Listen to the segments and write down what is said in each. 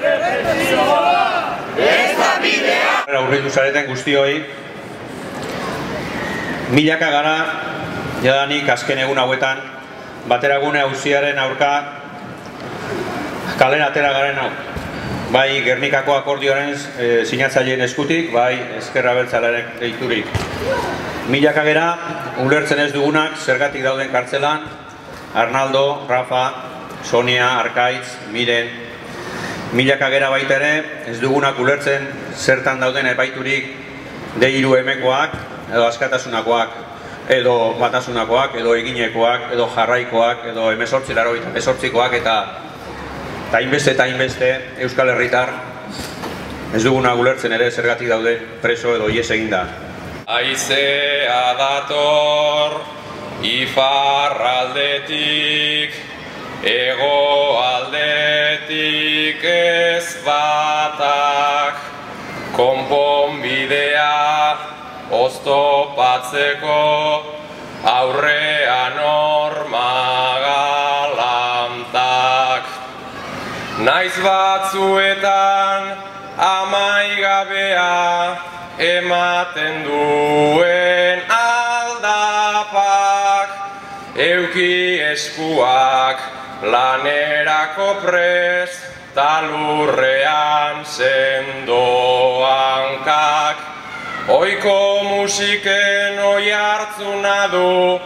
Ez da bidea! Aurritu zareten guztioi, milaka gara, jadanik azken egun hauetan, bateragune auziaren aurka kalen atera garen hau. Bai Gernikako akordioaren sinatzaileen eskutik, bai Ezker Abertzalearen deiturik. Milaka gera, ulertzen ez dugunak zergatik dauden kartzelan, Arnaldo, Rafa, Sonia, Arkaitz, Miren. Milaka gera baita ere, ez dugunak ulertzen zertan dauden epaiturik D3Mkoak, edo askatasunakoak, edo batasunakoak, edo eginekoak, edo jarraikoak, edo 1888koak eta hainbeste Euskal Herritar ez dugunak ulertzen ere zergatik dauden preso edo ihes eginda. Haizea dator iparraldetik, hegoaldetik ez batak, konponbidea oztopatzeko aurrean galantak. Naiz batzuetan amaigabea ematen duen aldapak, euki eskuak lanerako prest, talurrean sendo hankak. Oiko musiken oihartzuna du,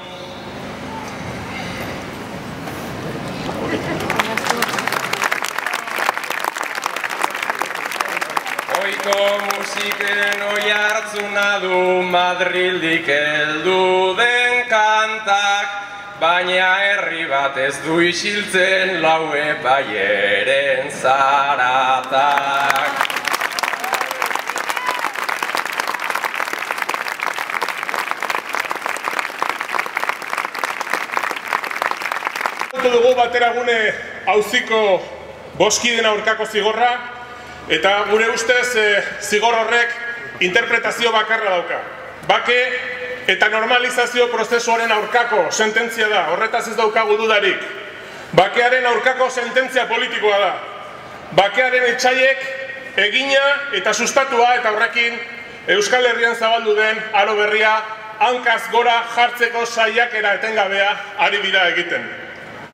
oiko musiken oihartzuna du Madrildik heldu den kantak, baina herri bat ez du isiltzen lau epaieren zaratak. Dugu bateragune auziko boskiden aurkako zigorra, eta gure ustez zigor horrek interpretazio bakarra dauka. Bake eta normalizazio prozesuaren aurkako sententzia da, horretaz ez daukagu dudarik. Bakearen aurkako sententzia politikoa da. Bakearen etsaiek egina eta sustatua eta horrekin Euskal Herrian zabaldu den aro berria hankaz gora jartzeko saiakera etengabea ari dira egiten.